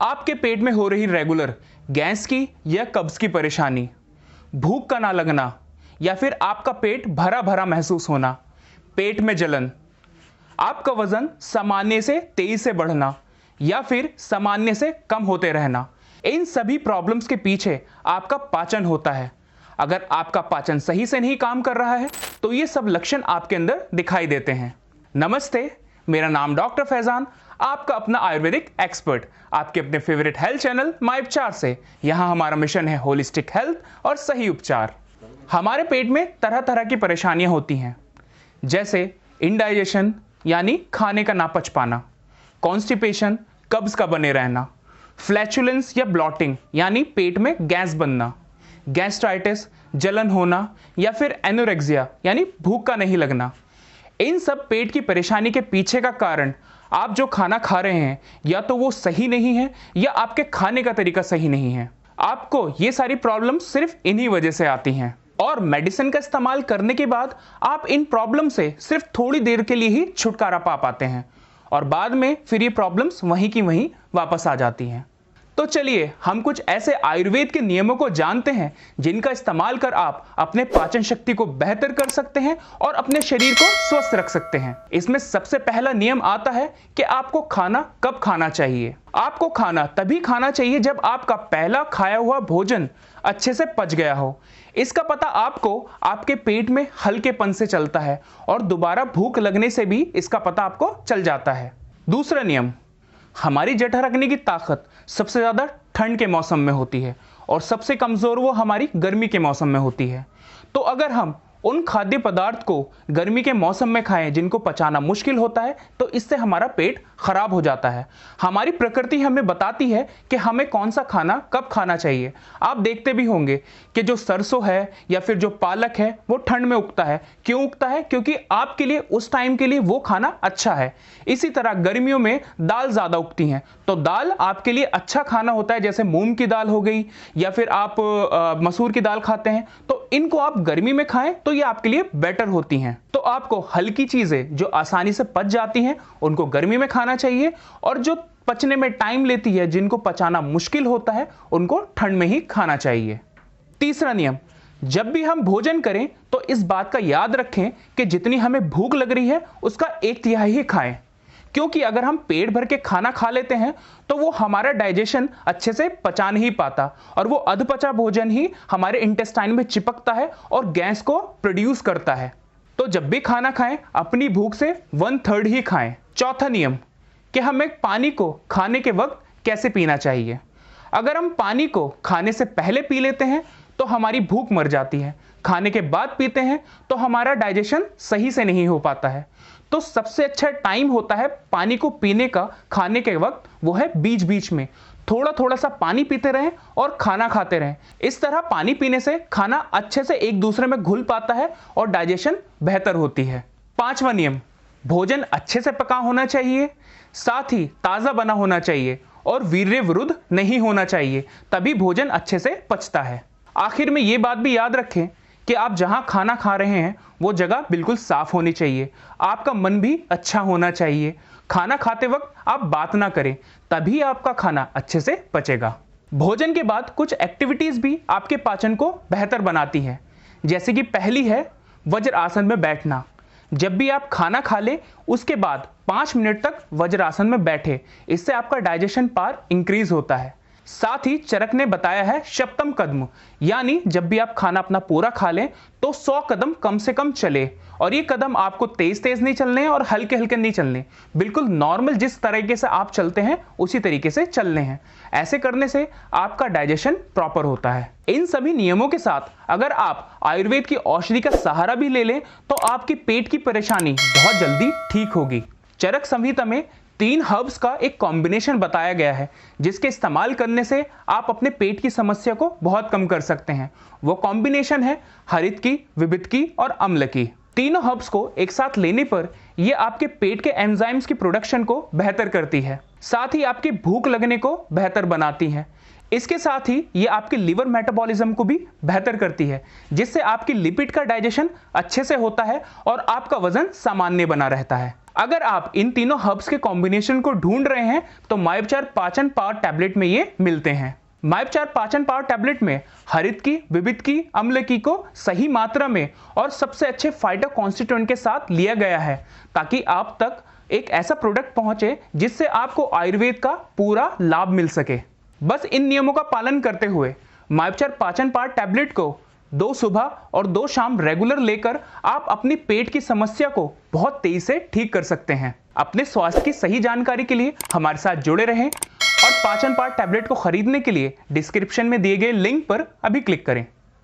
आपके पेट में हो रही रेगुलर गैस की या कब्ज की परेशानी, भूख का ना लगना या फिर आपका पेट भरा भरा महसूस होना, पेट में जलन, आपका वजन सामान्य से तेजी से बढ़ना या फिर सामान्य से कम होते रहना, इन सभी प्रॉब्लम्स के पीछे आपका पाचन होता है। अगर आपका पाचन सही से नहीं काम कर रहा है तो ये सब लक्षण आपके अंदर दिखाई देते हैं। नमस्ते, मेरा नाम डॉक्टर फैजान, आपका अपना आयुर्वेदिक एक्सपर्ट, आपके अपने फेवरेट हेल्थ चैनल माय उपचार से। यहाँ हमारा मिशन है होलिस्टिक हेल्थ और सही उपचार। हमारे पेट में तरह तरह की परेशानियां होती हैं, जैसे इंडाइजेशन यानी खाने का ना पच पाना, कॉन्स्टिपेशन कब्ज का बने रहना, फ्लैचुलेंस या ब्लॉटिंग यानी पेट में गैस बनना, गैस्ट्राइटिस जलन होना या फिर एनोरेक्सिया यानी भूख का नहीं लगना। इन सब पेट की परेशानी के पीछे का कारण आप जो खाना खा रहे हैं या तो वो सही नहीं है या आपके खाने का तरीका सही नहीं है। आपको ये सारी प्रॉब्लम सिर्फ इन्हीं वजह से आती हैं और मेडिसिन का इस्तेमाल करने के बाद आप इन प्रॉब्लम से सिर्फ थोड़ी देर के लिए ही छुटकारा पा पाते हैं और बाद में फिर ये प्रॉब्लम्स वहीं की वहीं वापस आ जाती हैं। तो चलिए हम कुछ ऐसे आयुर्वेद के नियमों को जानते हैं जिनका इस्तेमाल कर आप अपने पाचन शक्ति को बेहतर कर सकते हैं और अपने शरीर को स्वस्थ रख सकते हैं। इसमें सबसे पहला नियम आता है कि आपको खाना कब खाना चाहिए। आपको खाना तभी खाना चाहिए जब आपका पहला खाया हुआ भोजन अच्छे से पच गया हो। इसका पता आपको आपके पेट में हल्केपन से चलता है और दोबारा भूख लगने से भी इसका पता आपको चल जाता है। दूसरा नियम, हमारी जठराग्नि की ताकत सबसे ज़्यादा ठंड के मौसम में होती है और सबसे कमज़ोर वो हमारी गर्मी के मौसम में होती है। तो अगर हम उन खाद्य पदार्थ को गर्मी के मौसम में खाएं जिनको पचाना मुश्किल होता है तो इससे हमारा पेट खराब हो जाता है। हमारी प्रकृति हमें बताती है कि हमें कौन सा खाना कब खाना चाहिए। आप देखते भी होंगे कि जो सरसों है या फिर जो पालक है वो ठंड में उगता है। क्यों उगता है? क्योंकि आपके लिए उस टाइम के लिए वो खाना अच्छा है। इसी तरह गर्मियों में दाल ज़्यादा उगती हैं तो दाल आपके लिए अच्छा खाना होता है, जैसे मूंग की दाल हो गई या फिर आप मसूर की दाल खाते हैं तो इनको आप गर्मी में खाएं तो ये आपके लिए बेटर होती हैं। तो आपको हल्की चीजें जो आसानी से पच जाती हैं उनको गर्मी में खाना चाहिए और जो पचने में टाइम लेती है, जिनको पचाना मुश्किल होता है, उनको ठंड में ही खाना चाहिए। तीसरा नियम, जब भी हम भोजन करें तो इस बात का याद रखें कि जितनी हमें भूख लग रही है उसका 1/3 ही खाएं, क्योंकि अगर हम पेट भर के खाना खा लेते हैं तो वो हमारा डाइजेशन अच्छे से पचा नहीं पाता और वो अधपचा भोजन ही हमारे इंटेस्टाइन में चिपकता है और गैस को प्रोड्यूस करता है। तो जब भी खाना खाएं अपनी भूख से 1/3 ही खाएं। चौथा नियम कि हमें पानी को खाने के वक्त कैसे पीना चाहिए। अगर हम पानी को खाने से पहले पी लेते हैं तो हमारी भूख मर जाती है, खाने के बाद पीते हैं तो हमारा डाइजेशन सही से नहीं हो पाता है। तो सबसे अच्छा टाइम होता है पानी को पीने का खाने के वक्त, वो है बीच बीच में थोड़ा थोड़ा सा पानी पीते रहें और खाना खाते रहें। इस तरह पानी पीने से खाना अच्छे से एक दूसरे में घुल पाता है और डाइजेशन बेहतर होती है। पांचवा नियम, भोजन अच्छे से पका होना चाहिए, साथ ही ताज़ा बना होना चाहिए और वीर्य विरुद्ध नहीं होना चाहिए, तभी भोजन अच्छे से पचता है। आखिर में ये बात भी याद रखें कि आप जहां खाना खा रहे हैं वो जगह बिल्कुल साफ होनी चाहिए, आपका मन भी अच्छा होना चाहिए। खाना खाते वक्त आप बात ना करें, तभी आपका खाना अच्छे से पचेगा। भोजन के बाद कुछ एक्टिविटीज भी आपके पाचन को बेहतर बनाती हैं, जैसे कि पहली है वज्रासन में बैठना। जब भी आप खाना खा लें उसके बाद 5 मिनट तक वज्रासन में बैठे, इससे आपका डाइजेशन पावर इंक्रीज होता है। साथ ही चरक ने बताया है सप्तम कदम, यानी जब भी आप खाना अपना पूरा खा लें तो 100 कदम कम से कम चले और ये कदम आपको तेज तेज नहीं चलने और हल्के हल्के नहीं चलने, बिल्कुल नॉर्मल जिस तरीके से आप चलते हैं उसी तरीके से चलने हैं। ऐसे करने से आपका डाइजेशन प्रॉपर होता है। इन सभी नियमों के साथ अगर आप आयुर्वेद की औषधि का सहारा भी ले लें तो आपकी पेट की परेशानी बहुत जल्दी ठीक होगी। चरक संहिता में 3 हर्ब्स का एक कॉम्बिनेशन बताया गया है जिसके इस्तेमाल करने से आप अपने पेट की समस्या को बहुत कम कर सकते हैं। वो कॉम्बिनेशन है हरित की, विभित की और अम्ल की। तीनों हर्ब्स को एक साथ लेने पर यह आपके पेट के एंजाइम्स की प्रोडक्शन को बेहतर करती है, साथ ही आपकी भूख लगने को बेहतर बनाती है। इसके साथ ही ये आपके लिवर मेटाबॉलिज्म को भी बेहतर करती है, जिससे आपकी लिपिड का डाइजेशन अच्छे से होता है और आपका वजन सामान्य बना रहता है। अगर आप इन तीनों हर्ब्स के कॉम्बिनेशन को ढूंढ रहे हैं तो मायोपचार पाचन पावर टैबलेट में ये मिलते हैं। मायोपचार पाचन पावर टैबलेट में हरितकी, विविधकी, अम्लकी को सही मात्रा में और सबसे अच्छे फाइटो कॉन्स्टिट्यूएंट के साथ लिया गया है ताकि आप तक एक ऐसा प्रोडक्ट पहुंचे जिससे आपको आयुर्वेद का पूरा लाभ मिल सके। बस इन नियमों का पालन करते हुए मायोपचार पाचन पावर टैबलेट को 2 सुबह और 2 शाम रेगुलर लेकर आप अपनी पेट की समस्या को बहुत तेजी से ठीक कर सकते हैं। अपने स्वास्थ्य की सही जानकारी के लिए हमारे साथ जुड़े रहें और पाचन पावर टैबलेट को खरीदने के लिए डिस्क्रिप्शन में दिए गए लिंक पर अभी क्लिक करें।